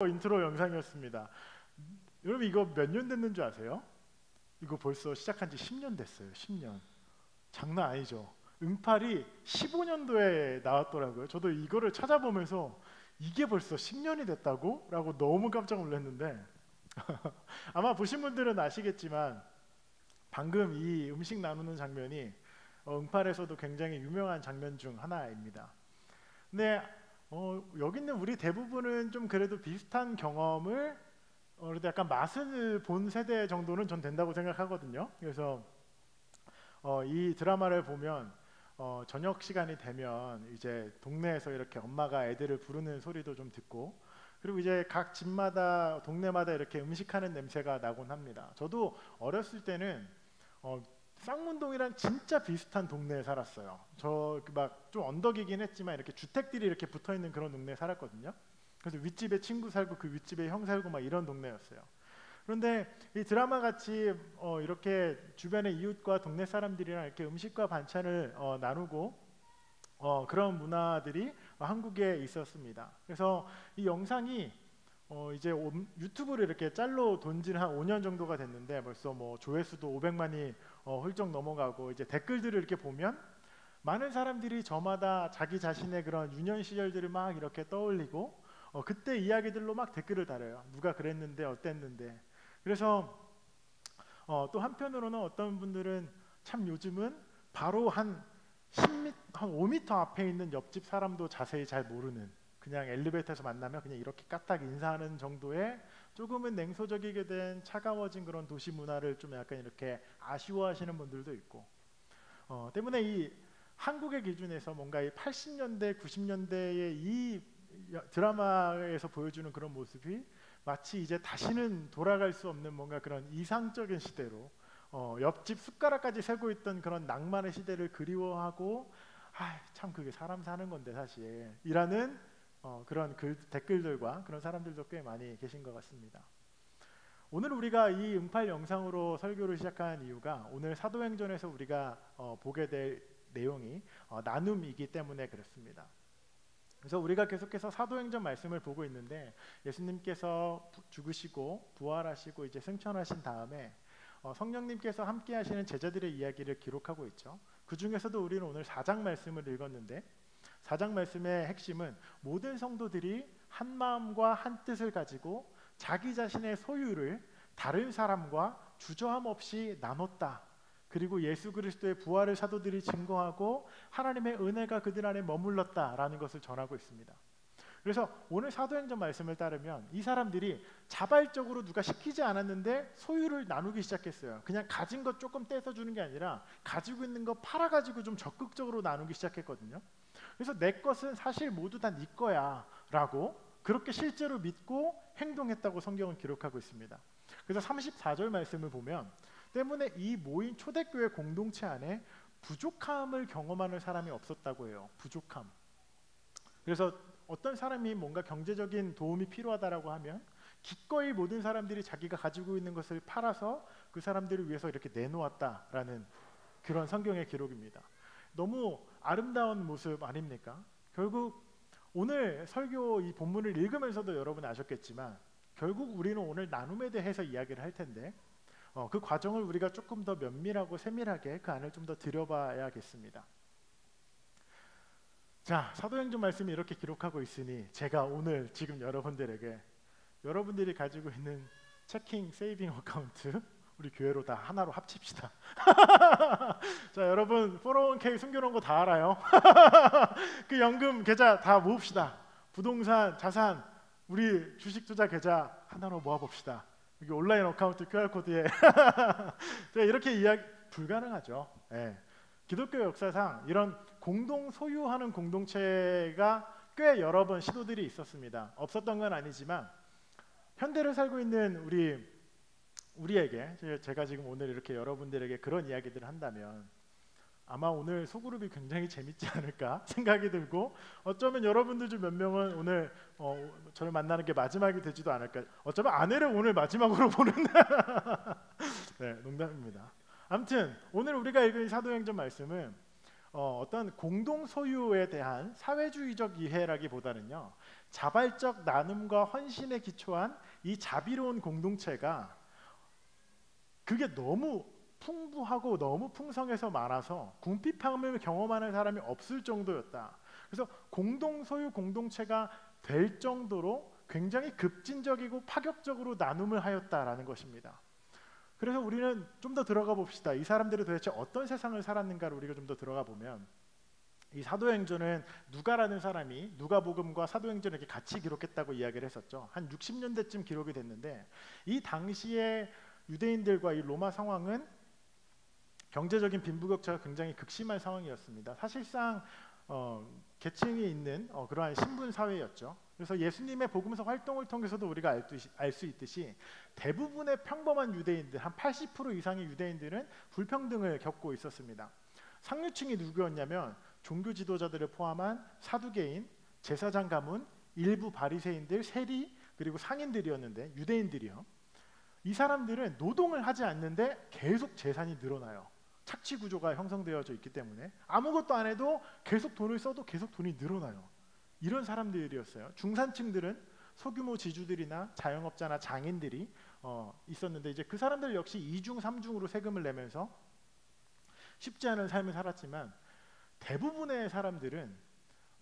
인트로 영상이었습니다. 여러분 이거 몇 년 됐는 줄 아세요? 이거 벌써 시작한 지 10년 됐어요. 10년. 장난 아니죠. 응팔이 15년도에 나왔더라고요. 저도 이거를 찾아보면서 이게 벌써 10년이 됐다고? 라고 너무 깜짝 놀랐는데 아마 보신 분들은 아시겠지만 방금 이 음식 나누는 장면이 응팔에서도 굉장히 유명한 장면 중 하나입니다. 근데 여기 있는 우리 대부분은 좀 그래도 비슷한 경험을 그래도 약간 맛을 본 세대 정도는 전 된다고 생각하거든요. 그래서 이 드라마를 보면 저녁 시간이 되면 이제 동네에서 이렇게 엄마가 애들을 부르는 소리도 좀 듣고, 그리고 이제 각 집마다 동네마다 이렇게 음식하는 냄새가 나곤 합니다. 저도 어렸을 때는 쌍문동이랑 진짜 비슷한 동네에 살았어요. 저 막 좀 언덕이긴 했지만 이렇게 주택들이 이렇게 붙어 있는 그런 동네에 살았거든요. 그래서 윗집에 친구 살고 그 윗집에 형 살고 막 이런 동네였어요. 그런데 이 드라마 같이 이렇게 주변의 이웃과 동네 사람들이랑 이렇게 음식과 반찬을 나누고 그런 문화들이 한국에 있었습니다. 그래서 이 영상이 이제 유튜브를 이렇게 짤로 돈지 한 5년 정도가 됐는데 벌써 뭐 조회수도 500만이 훌쩍 넘어가고, 이제 댓글들을 이렇게 보면 많은 사람들이 저마다 자기 자신의 그런 유년 시절들을 막 이렇게 떠올리고 그때 이야기들로 막 댓글을 달아요. 누가 그랬는데 어땠는데. 그래서 또 한편으로는 어떤 분들은 참 요즘은 바로 한 10m, 한 5m 앞에 있는 옆집 사람도 자세히 잘 모르는, 그냥 엘리베이터에서 만나면 그냥 이렇게 까딱 인사하는 정도의 조금은 냉소적이게 된 차가워진 그런 도시 문화를 좀 약간 이렇게 아쉬워하시는 분들도 있고, 때문에 이 한국의 기준에서 뭔가 이 80년대, 90년대의 이 드라마에서 보여주는 그런 모습이 마치 이제 다시는 돌아갈 수 없는 뭔가 그런 이상적인 시대로, 옆집 숟가락까지 세고 있던 그런 낭만의 시대를 그리워하고, 참 그게 사람 사는 건데 사실 이라는 그런 댓글들과 그런 사람들도 꽤 많이 계신 것 같습니다. 오늘 우리가 이 응팔 영상으로 설교를 시작한 이유가 오늘 사도행전에서 우리가 보게 될 내용이 나눔이기 때문에 그렇습니다. 그래서 우리가 계속해서 사도행전 말씀을 보고 있는데, 예수님께서 죽으시고 부활하시고 이제 승천하신 다음에 성령님께서 함께 하시는 제자들의 이야기를 기록하고 있죠. 그 중에서도 우리는 오늘 4장 말씀을 읽었는데, 4장 말씀의 핵심은 모든 성도들이 한 마음과 한 뜻을 가지고 자기 자신의 소유를 다른 사람과 주저함 없이 나눴다. 그리고 예수 그리스도의 부활을 사도들이 증거하고 하나님의 은혜가 그들 안에 머물렀다라는 것을 전하고 있습니다. 그래서 오늘 사도행전 말씀을 따르면 이 사람들이 자발적으로 누가 시키지 않았는데 소유를 나누기 시작했어요. 그냥 가진 것 조금 떼서 주는 게 아니라 가지고 있는 거 팔아가지고 좀 적극적으로 나누기 시작했거든요. 그래서 내 것은 사실 모두 다 네 거야 라고 그렇게 실제로 믿고 행동했다고 성경은 기록하고 있습니다. 그래서 34절 말씀을 보면, 때문에 이 모인 초대교회 공동체 안에 부족함을 경험하는 사람이 없었다고 해요. 부족함. 그래서 어떤 사람이 뭔가 경제적인 도움이 필요하다라고 하면 기꺼이 모든 사람들이 자기가 가지고 있는 것을 팔아서 그 사람들을 위해서 이렇게 내놓았다라는 그런 성경의 기록입니다. 너무 아름다운 모습 아닙니까? 결국 오늘 설교 이 본문을 읽으면서도 여러분 아셨겠지만 결국 우리는 오늘 나눔에 대해서 이야기를 할 텐데 그 과정을 우리가 조금 더 면밀하고 세밀하게 그 안을 좀 더 들여봐야겠습니다. 자, 사도행전 말씀이 이렇게 기록하고 있으니 제가 오늘 지금 여러분들에게 여러분들이 가지고 있는 체킹 세이빙 어카운트 우리 교회로 다 하나로 합칩시다. 자, 여러분 401k 숨겨놓은 거 다 알아요? 그 연금 계좌 다 모읍시다. 부동산, 자산, 우리 주식 투자 계좌 하나로 모아봅시다. 여기 온라인 어카운트 QR코드에 이렇게 이야기 불가능하죠. 네. 기독교 역사상 이런 공동 소유하는 공동체가 꽤 여러 번 시도들이 있었습니다. 없었던 건 아니지만 현대를 살고 있는 우리에게 제가 지금 오늘 이렇게 여러분들에게 그런 이야기들을 한다면 아마 오늘 소그룹이 굉장히 재밌지 않을까 생각이 들고, 어쩌면 여러분들 중 몇 명은 오늘 저를 만나는 게 마지막이 되지도 않을까. 어쩌면 아내를 오늘 마지막으로 보는 네, 농담입니다. 아무튼 오늘 우리가 읽은 사도행전 말씀은 어떤 공동 소유에 대한 사회주의적 이해라기보다는요, 자발적 나눔과 헌신에 기초한 이 자비로운 공동체가 그게 너무 풍부하고 너무 풍성해서 많아서 궁핍함을 경험하는 사람이 없을 정도였다. 그래서 공동 소유 공동체가 될 정도로 굉장히 급진적이고 파격적으로 나눔을 하였다라는 것입니다. 그래서 우리는 좀 더 들어가 봅시다. 이 사람들이 도대체 어떤 세상을 살았는가를 우리가 좀 더 들어가 보면, 이 사도행전은 누가라는 사람이 누가복음과 사도행전을 이렇게 같이 기록했다고 이야기를 했었죠. 한 60년대쯤 기록이 됐는데, 이 당시에 유대인들과 이 로마 상황은 경제적인 빈부격차가 굉장히 극심한 상황이었습니다. 사실상 계층이 있는 그러한 신분 사회였죠. 그래서 예수님의 복음서 활동을 통해서도 우리가 알 수 있듯이 대부분의 평범한 유대인들, 한 80% 이상의 유대인들은 불평등을 겪고 있었습니다. 상류층이 누구였냐면 종교 지도자들을 포함한 사두개인, 제사장 가문, 일부 바리새인들, 세리, 그리고 상인들이었는데, 유대인들이요. 이 사람들은 노동을 하지 않는데 계속 재산이 늘어나요. 착취 구조가 형성되어져 있기 때문에 아무것도 안 해도 계속 돈을 써도 계속 돈이 늘어나요. 이런 사람들이었어요. 중산층들은 소규모 지주들이나 자영업자나 장인들이 있었는데, 이제 그 사람들 역시 2중 3중으로 세금을 내면서 쉽지 않은 삶을 살았지만, 대부분의 사람들은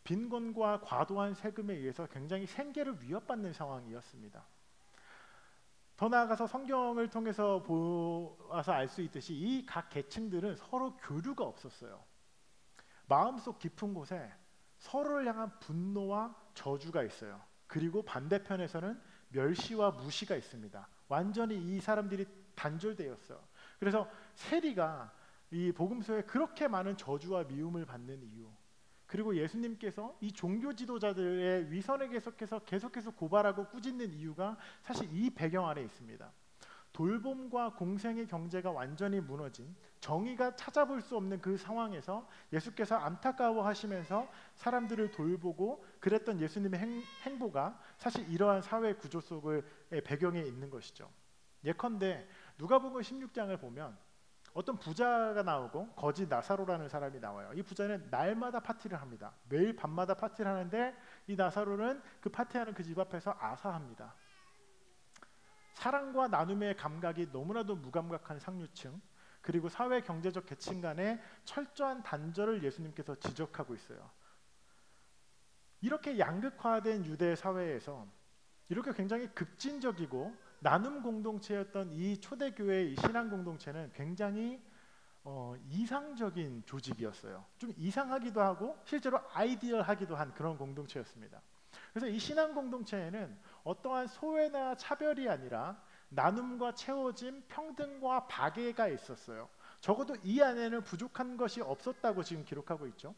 빈곤과 과도한 세금에 의해서 굉장히 생계를 위협받는 상황이었습니다. 더 나아가서 성경을 통해서 보아서 알 수 있듯이 이 각 계층들은 서로 교류가 없었어요. 마음속 깊은 곳에 서로를 향한 분노와 저주가 있어요. 그리고 반대편에서는 멸시와 무시가 있습니다. 완전히 이 사람들이 단절되었어요. 그래서 세리가 이 복음서에 그렇게 많은 저주와 미움을 받는 이유, 그리고 예수님께서 이 종교 지도자들의 위선을 계속해서 고발하고 꾸짖는 이유가 사실 이 배경 안에 있습니다. 돌봄과 공생의 경제가 완전히 무너진, 정의가 찾아볼 수 없는 그 상황에서 예수께서 안타까워하시면서 사람들을 돌보고 그랬던 예수님의 행보가 사실 이러한 사회 구조 속의 배경에 있는 것이죠. 예컨대 누가복음 16장을 보면 어떤 부자가 나오고 거지 나사로라는 사람이 나와요. 이 부자는 날마다 파티를 합니다. 매일 밤마다 파티를 하는데, 이 나사로는 그 파티하는 그 집 앞에서 아사합니다. 사랑과 나눔의 감각이 너무나도 무감각한 상류층, 그리고 사회 경제적 계층 간의 철저한 단절을 예수님께서 지적하고 있어요. 이렇게 양극화된 유대 사회에서 이렇게 굉장히 급진적이고 나눔 공동체였던 이 초대교회의 이 신앙 공동체는 굉장히 이상적인 조직이었어요. 좀 이상하기도 하고 실제로 아이디얼하기도 한 그런 공동체였습니다. 그래서 이 신앙 공동체에는 어떠한 소외나 차별이 아니라 나눔과 채워짐, 평등과 박애가 있었어요. 적어도 이 안에는 부족한 것이 없었다고 지금 기록하고 있죠.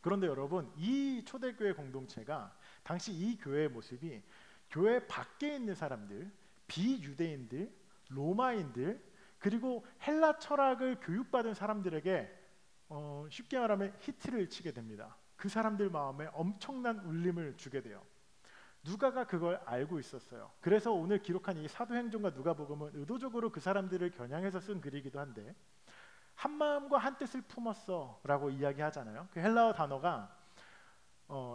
그런데 여러분, 이 초대교회 공동체가 당시 이 교회의 모습이 교회 밖에 있는 사람들, 비유대인들, 로마인들, 그리고 헬라 철학을 교육받은 사람들에게 쉽게 말하면 히트를 치게 됩니다. 그 사람들 마음에 엄청난 울림을 주게 돼요. 누가가 그걸 알고 있었어요. 그래서 오늘 기록한 이 사도행전과 누가복음은 의도적으로 그 사람들을 겨냥해서 쓴 글이기도 한데, 한 마음과 한 뜻을 품었어 라고 이야기하잖아요. 그 헬라어 단어가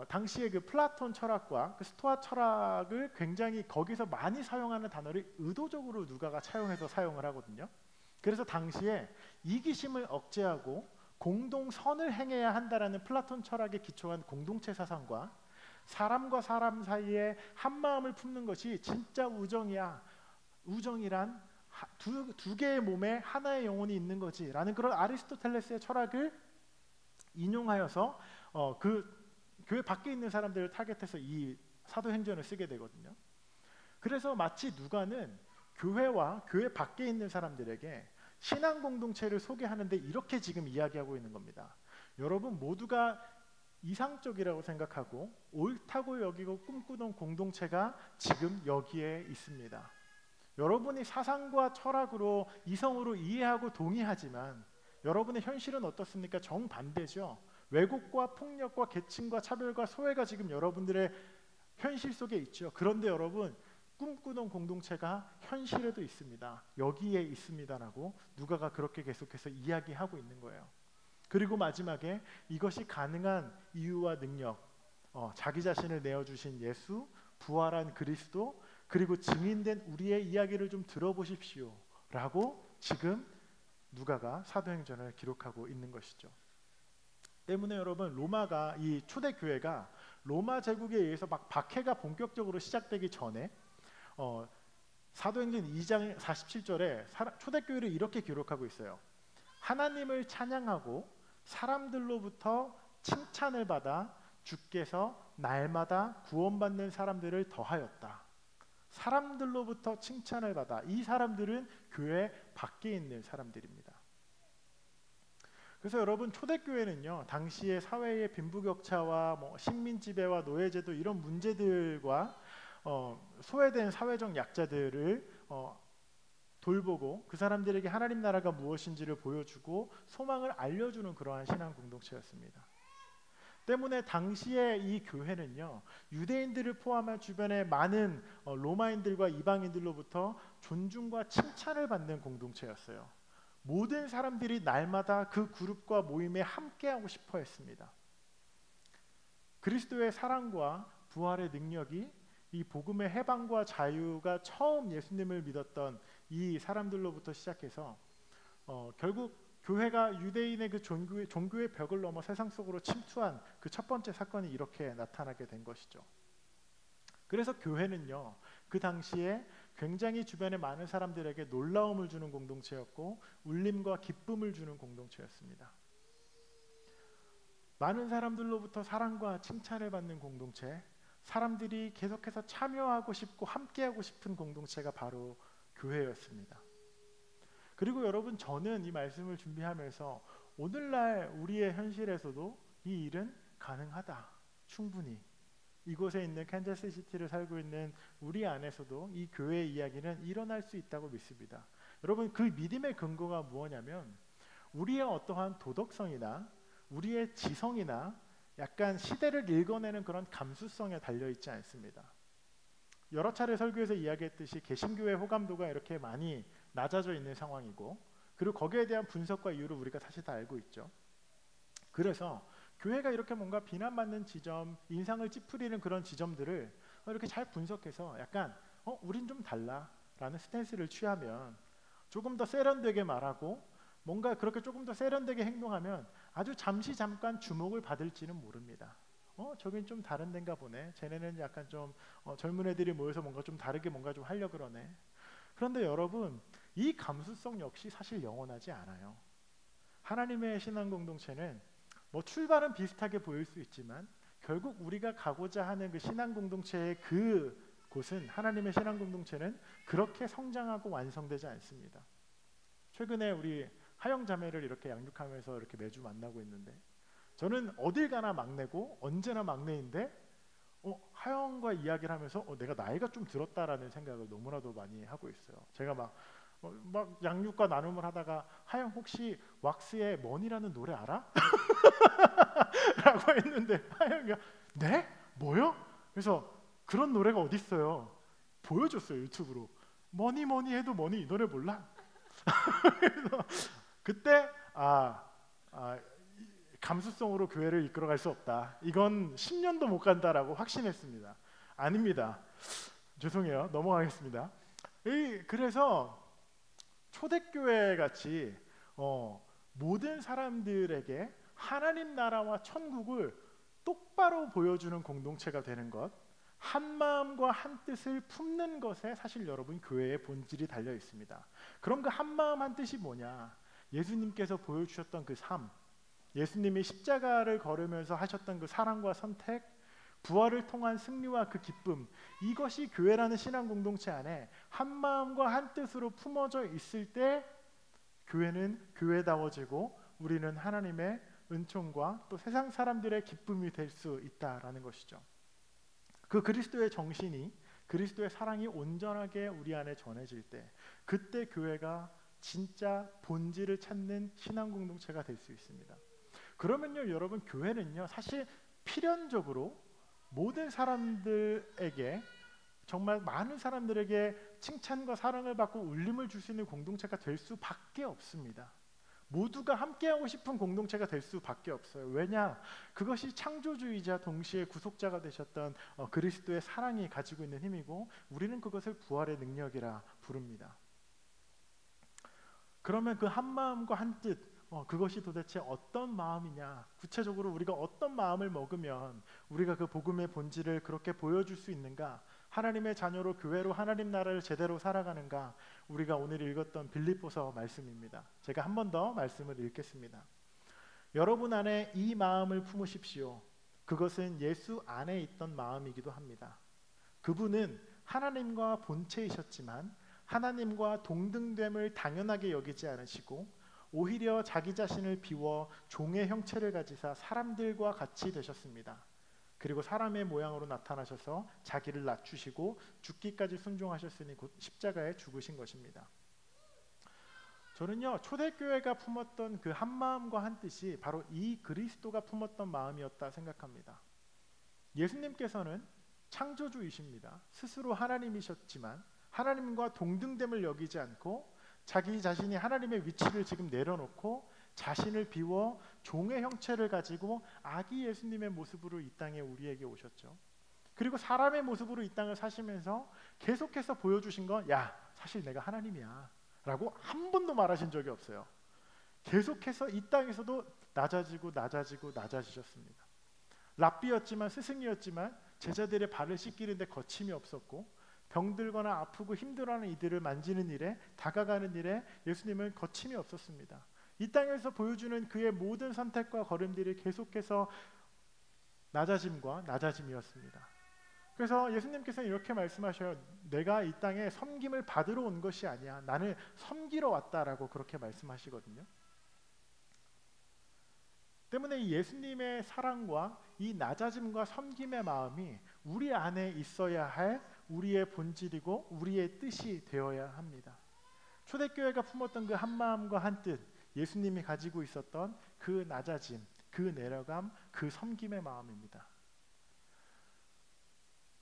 당시에 그 플라톤 철학과 그 스토아 철학을 굉장히 거기서 많이 사용하는 단어를 의도적으로 누가가 차용해서 사용을 하거든요. 그래서 당시에 이기심을 억제하고 공동 선을 행해야 한다라는 플라톤 철학에 기초한 공동체 사상과 사람과 사람 사이에 한 마음을 품는 것이 진짜 우정이야, 우정이란 두 개의 몸에 하나의 영혼이 있는 거지라는 그런 아리스토텔레스의 철학을 인용하여서 그 교회 밖에 있는 사람들을 타겟해서 이 사도행전을 쓰게 되거든요. 그래서 마치 누가는 교회와 교회 밖에 있는 사람들에게 신앙 공동체를 소개하는데 이렇게 지금 이야기하고 있는 겁니다. 여러분 모두가 이상적이라고 생각하고 옳다고 여기고 꿈꾸던 공동체가 지금 여기에 있습니다. 여러분이 사상과 철학으로 이성으로 이해하고 동의하지만 여러분의 현실은 어떻습니까? 정반대죠. 왜곡과 폭력과 계층과 차별과 소외가 지금 여러분들의 현실 속에 있죠. 그런데 여러분, 꿈꾸던 공동체가 현실에도 있습니다. 여기에 있습니다라고 누가가 그렇게 계속해서 이야기하고 있는 거예요. 그리고 마지막에 이것이 가능한 이유와 능력, 자기 자신을 내어주신 예수, 부활한 그리스도, 그리고 증인된 우리의 이야기를 좀 들어보십시오 라고 지금 누가가 사도행전을 기록하고 있는 것이죠. 때문에 여러분, 로마가, 이 초대교회가 로마 제국에 의해서 막 박해가 본격적으로 시작되기 전에 사도행전 2장 47절에 초대교회를 이렇게 기록하고 있어요. 하나님을 찬양하고 사람들로부터 칭찬을 받아 주께서 날마다 구원받는 사람들을 더하였다. 사람들로부터 칭찬을 받아. 이 사람들은 교회 밖에 있는 사람들입니다. 그래서 여러분, 초대교회는요, 당시의 사회의 빈부격차와 식민지배와 노예제도 이런 문제들과 소외된 사회적 약자들을 돌보고 그 사람들에게 하나님 나라가 무엇인지를 보여주고 소망을 알려주는 그러한 신앙 공동체였습니다. 때문에 당시에 이 교회는요, 유대인들을 포함한 주변의 많은 로마인들과 이방인들로부터 존중과 칭찬을 받는 공동체였어요. 모든 사람들이 날마다 그 그룹과 모임에 함께하고 싶어 했습니다. 그리스도의 사랑과 부활의 능력이 이 복음의 해방과 자유가 처음 예수님을 믿었던 이 사람들로부터 시작해서 결국 교회가 유대인의 그 종교의 벽을 넘어 세상 속으로 침투한 그 첫 번째 사건이 이렇게 나타나게 된 것이죠. 그래서 교회는요, 그 당시에 굉장히 주변의 많은 사람들에게 놀라움을 주는 공동체였고 울림과 기쁨을 주는 공동체였습니다. 많은 사람들로부터 사랑과 칭찬을 받는 공동체, 사람들이 계속해서 참여하고 싶고 함께하고 싶은 공동체가 바로 교회였습니다. 그리고 여러분, 저는 이 말씀을 준비하면서 오늘날 우리의 현실에서도 이 일은 가능하다. 충분히. 이곳에 있는 캔자스시티를 살고 있는 우리 안에서도 이 교회의 이야기는 일어날 수 있다고 믿습니다. 여러분, 그 믿음의 근거가 무엇이냐면 우리의 어떠한 도덕성이나 우리의 지성이나 약간 시대를 읽어내는 그런 감수성에 달려있지 않습니다. 여러 차례 설교에서 이야기했듯이 개신교의 호감도가 이렇게 많이 낮아져 있는 상황이고, 그리고 거기에 대한 분석과 이유를 우리가 사실 다 알고 있죠. 그래서 교회가 이렇게 뭔가 비난받는 지점, 인상을 찌푸리는 그런 지점들을 이렇게 잘 분석해서 약간 우린 좀 달라 라는 스탠스를 취하면, 조금 더 세련되게 말하고 뭔가 그렇게 조금 더 세련되게 행동하면 아주 잠깐 주목을 받을지는 모릅니다. 저긴 좀 다른 데인가 보네. 쟤네는 약간 좀 젊은 애들이 모여서 뭔가 좀 다르게 뭔가 좀 하려 그러네. 그런데 여러분, 이 감수성 역시 사실 영원하지 않아요. 하나님의 신앙 공동체는 출발은 비슷하게 보일 수 있지만 결국 우리가 가고자 하는 그 신앙 공동체의 그 곳은, 하나님의 신앙 공동체는 그렇게 성장하고 완성되지 않습니다. 최근에 우리 하영 자매를 이렇게 양육하면서 이렇게 매주 만나고 있는데, 저는 어딜 가나 막내고 언제나 막내인데 하영과 이야기를 하면서 내가 나이가 좀 들었다라는 생각을 너무나도 많이 하고 있어요. 제가 막 양육과 나눔을 하다가 하영 혹시 왁스의 머니라는 노래 알아? 라고 했는데 하영이 네? 뭐요? 그래서 그런 노래가 어딨어요? 보여줬어요, 유튜브로. 머니 해도 머니, 이 노래 몰라? 그래서 그때 감수성으로 교회를 이끌어갈 수 없다. 이건 10년도 못 간다라고 확신했습니다. 아닙니다. 죄송해요. 넘어가겠습니다. 그래서 초대교회 같이 모든 사람들에게 하나님 나라와 천국을 똑바로 보여주는 공동체가 되는 것, 한 마음과 한 뜻을 품는 것에 사실 여러분 교회의 본질이 달려 있습니다. 그럼 그 한 마음 한 뜻이 뭐냐? 예수님께서 보여주셨던 그 삶, 예수님이 십자가를 걸으면서 하셨던 그 사랑과 선택, 부활을 통한 승리와 그 기쁨, 이것이 교회라는 신앙 공동체 안에 한 마음과 한 뜻으로 품어져 있을 때 교회는 교회다워지고 우리는 하나님의 은총과 또 세상 사람들의 기쁨이 될 수 있다라는 것이죠. 그 그리스도의 정신이, 그리스도의 사랑이 온전하게 우리 안에 전해질 때, 그때 교회가 진짜 본질을 찾는 신앙 공동체가 될 수 있습니다. 그러면요, 여러분, 교회는요 사실 필연적으로 모든 사람들에게, 정말 많은 사람들에게 칭찬과 사랑을 받고 울림을 줄 수 있는 공동체가 될 수밖에 없습니다. 모두가 함께하고 싶은 공동체가 될 수밖에 없어요. 왜냐? 그것이 창조주이자 동시에 구속자가 되셨던 그리스도의 사랑이 가지고 있는 힘이고 우리는 그것을 부활의 능력이라 부릅니다. 그러면 그 한 마음과 한 뜻, 그것이 도대체 어떤 마음이냐? 구체적으로 우리가 어떤 마음을 먹으면 우리가 그 복음의 본질을 그렇게 보여줄 수 있는가? 하나님의 자녀로 교회로 하나님 나라를 제대로 살아가는가? 우리가 오늘 읽었던 빌립보서 말씀입니다. 제가 한 번 더 말씀을 읽겠습니다. 여러분 안에 이 마음을 품으십시오. 그것은 예수 안에 있던 마음이기도 합니다. 그분은 하나님과 본체이셨지만 하나님과 동등됨을 당연하게 여기지 않으시고 오히려 자기 자신을 비워 종의 형체를 가지사 사람들과 같이 되셨습니다. 그리고 사람의 모양으로 나타나셔서 자기를 낮추시고 죽기까지 순종하셨으니 곧 십자가에 죽으신 것입니다. 저는요, 초대교회가 품었던 그 한 마음과 한 뜻이 바로 이 그리스도가 품었던 마음이었다 생각합니다. 예수님께서는 창조주이십니다. 스스로 하나님이셨지만 하나님과 동등됨을 여기지 않고 자기 자신이 하나님의 위치를 지금 내려놓고 자신을 비워 종의 형체를 가지고 아기 예수님의 모습으로 이 땅에 우리에게 오셨죠. 그리고 사람의 모습으로 이 땅을 사시면서 계속해서 보여주신 건 야, 사실 내가 하나님이야 라고 한 번도 말하신 적이 없어요. 계속해서 이 땅에서도 낮아지셨습니다. 랍비였지만 스승이었지만 제자들의 발을 씻기는데 거침이 없었고 병들거나 아프고 힘들어하는 이들을 만지는 일에 다가가는 일에 예수님은 거침이 없었습니다. 이 땅에서 보여주는 그의 모든 선택과 걸음들이 계속해서 낮아짐과 낮아짐이었습니다. 그래서 예수님께서는 이렇게 말씀하셔요. 내가 이 땅에 섬김을 받으러 온 것이 아니야. 나는 섬기러 왔다라고 그렇게 말씀하시거든요. 때문에 이 예수님의 사랑과 이 낮아짐과 섬김의 마음이 우리 안에 있어야 할 우리의 본질이고 우리의 뜻이 되어야 합니다. 초대교회가 품었던 그 한 마음과 한 뜻, 예수님이 가지고 있었던 그 낮아짐, 그 내려감, 그 섬김의 마음입니다.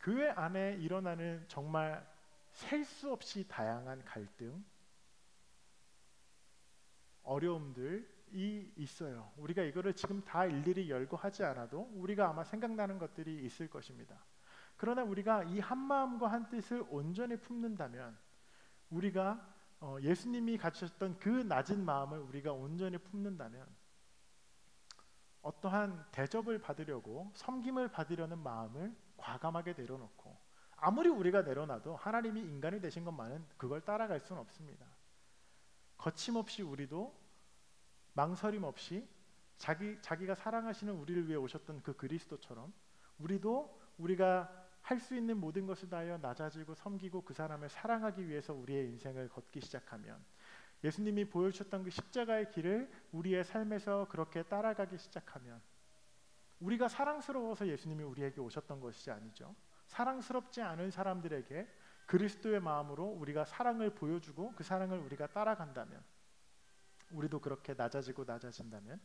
교회 안에 일어나는 정말 셀 수 없이 다양한 갈등, 어려움들이 있어요. 우리가 이거를 지금 다 일일이 열거하지 않아도 우리가 아마 생각나는 것들이 있을 것입니다. 그러나 우리가 이 한 마음과 한 뜻을 온전히 품는다면 우리가 예수님이 가지셨던 그 낮은 마음을 우리가 온전히 품는다면 어떠한 대접을 받으려고 섬김을 받으려는 마음을 과감하게 내려놓고 아무리 우리가 내려놔도 하나님이 인간이 되신 것만은 그걸 따라갈 수는 없습니다. 거침없이 우리도 망설임 없이 자기가 사랑하시는 우리를 위해 오셨던 그 그리스도처럼 우리도 우리가 할 수 있는 모든 것을 다하여 낮아지고 섬기고 그 사람을 사랑하기 위해서 우리의 인생을 걷기 시작하면 예수님이 보여주셨던 그 십자가의 길을 우리의 삶에서 그렇게 따라가기 시작하면 우리가 사랑스러워서 예수님이 우리에게 오셨던 것이 아니죠. 사랑스럽지 않은 사람들에게 그리스도의 마음으로 우리가 사랑을 보여주고 그 사랑을 우리가 따라간다면 우리도 그렇게 낮아진다면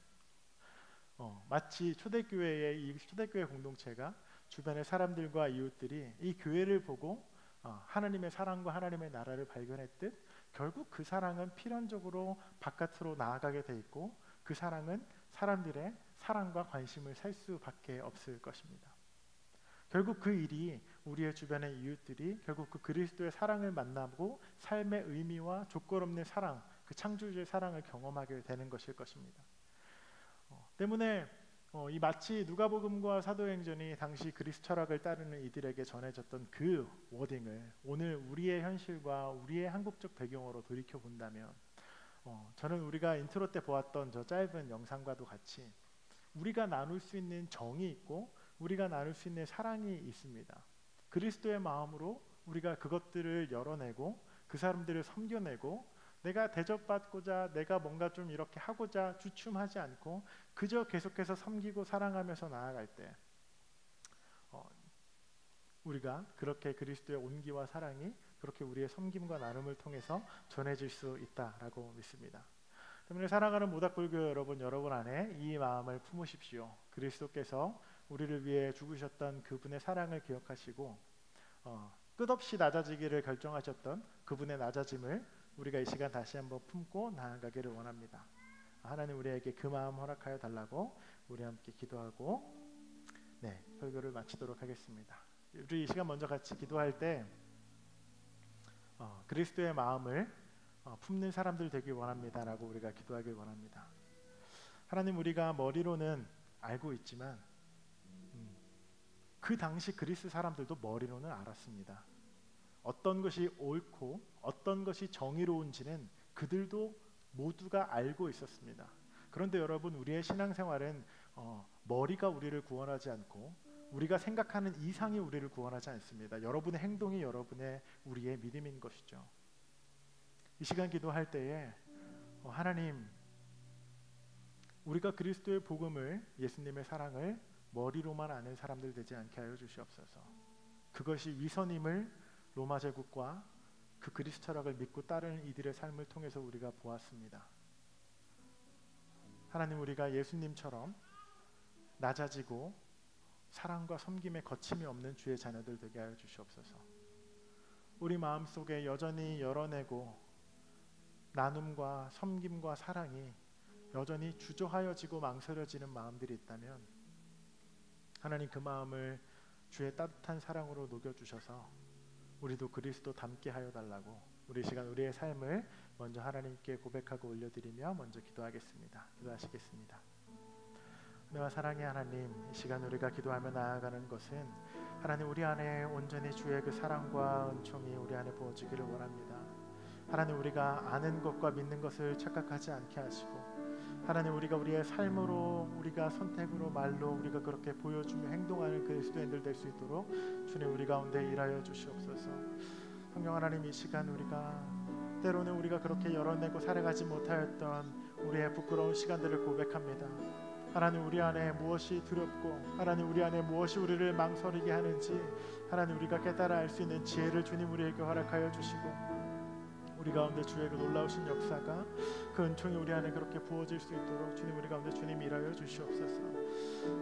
마치 초대교회의 이 초대교회 공동체가 주변의 사람들과 이웃들이 이 교회를 보고 하나님의 사랑과 하나님의 나라를 발견했듯 결국 그 사랑은 필연적으로 바깥으로 나아가게 돼 있고 그 사랑은 사람들의 사랑과 관심을 살 수밖에 없을 것입니다. 결국 그 일이 우리의 주변의 이웃들이 결국 그 그리스도의 사랑을 만나고 삶의 의미와 조건 없는 사랑, 그 창조주의 사랑을 경험하게 되는 것일 것입니다. 때문에 이 마치 누가복음과 사도행전이 당시 그리스 철학을 따르는 이들에게 전해졌던 그 워딩을 오늘 우리의 현실과 우리의 한국적 배경으로 돌이켜 본다면 저는 우리가 인트로 때 보았던 저 짧은 영상과도 같이 우리가 나눌 수 있는 정이 있고 우리가 나눌 수 있는 사랑이 있습니다. 그리스도의 마음으로 우리가 그것들을 열어내고 그 사람들을 섬겨내고 내가 대접받고자 내가 뭔가 좀 이렇게 하고자 주춤하지 않고 그저 계속해서 섬기고 사랑하면서 나아갈 때 우리가 그렇게 그리스도의 온기와 사랑이 그렇게 우리의 섬김과 나눔을 통해서 전해질 수 있다라고 믿습니다. 때문에 사랑하는 모닥불교 여러분 안에 이 마음을 품으십시오. 그리스도께서 우리를 위해 죽으셨던 그분의 사랑을 기억하시고 끝없이 낮아지기를 결정하셨던 그분의 낮아짐을 우리가 이 시간 다시 한번 품고 나아가기를 원합니다. 하나님 우리에게 그 마음 허락하여 달라고 우리 함께 기도하고 설교를 마치도록 하겠습니다. 우리 이 시간 먼저 같이 기도할 때 그리스도의 마음을 품는 사람들 되길 원합니다라고 우리가 기도하길 원합니다. 하나님, 우리가 머리로는 알고 있지만 그 당시 그리스 사람들도 머리로는 알았습니다. 어떤 것이 옳고 어떤 것이 정의로운지는 그들도 모두가 알고 있었습니다. 그런데 여러분, 우리의 신앙생활은 머리가 우리를 구원하지 않고 우리가 생각하는 이상이 우리를 구원하지 않습니다. 여러분의 행동이 우리의 믿음인 것이죠. 이 시간 기도할 때에 하나님, 우리가 그리스도의 복음을, 예수님의 사랑을 머리로만 아는 사람들 되지 않게 하여 주시옵소서. 그것이 위선임을 로마 제국과 그 그리스 철학을 믿고 따르는 이들의 삶을 통해서 우리가 보았습니다. 하나님, 우리가 예수님처럼 낮아지고 사랑과 섬김에 거침이 없는 주의 자녀들 되게 하여 주시옵소서. 우리 마음속에 여전히 열어내고 나눔과 섬김과 사랑이 여전히 주저하여지고 망설여지는 마음들이 있다면 하나님, 그 마음을 주의 따뜻한 사랑으로 녹여주셔서 우리도 그리스도 닮게 하여 달라고 우리 시간 우리의 삶을 먼저 하나님께 고백하고 올려드리며 먼저 기도하겠습니다. 기도하시겠습니다. 은혜와 사랑의 하나님, 이 시간 우리가 기도하며 나아가는 것은 하나님, 우리 안에 온전히 주의 그 사랑과 은총이 우리 안에 부어지기를 원합니다. 하나님, 우리가 아는 것과 믿는 것을 착각하지 않게 하시고 하나님, 우리가 우리의 삶으로, 우리가 선택으로, 말로 우리가 그렇게 보여주며 행동하는 그리스도인들 될 수 있도록 주님, 우리 가운데 일하여 주시옵소서. 성령 하나님, 이 시간 우리가 때로는 우리가 그렇게 열어내고 살아가지 못하였던 우리의 부끄러운 시간들을 고백합니다. 하나님, 우리 안에 무엇이 두렵고 하나님, 우리 안에 무엇이 우리를 망설이게 하는지 하나님, 우리가 깨달아 알 수 있는 지혜를 주님 우리에게 허락하여 주시고 우리 가운데 주의 그 놀라우신 역사가, 그 은총이 우리 안에 그렇게 부어질 수 있도록 주님, 우리 가운데 주님 일하여 주시옵소서.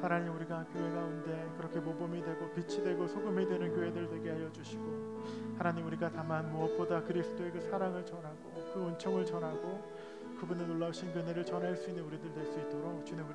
하나님, 우리가 교회 가운데 그렇게 모범이 되고 빛이 되고 소금이 되는 교회들 되게 하여 주시고 하나님, 우리가 다만 무엇보다 그리스도의 그 사랑을 전하고 그 은총을 전하고 그분의 놀라우신 그 은혜를 전할 수 있는 우리들 될 수 있도록 주님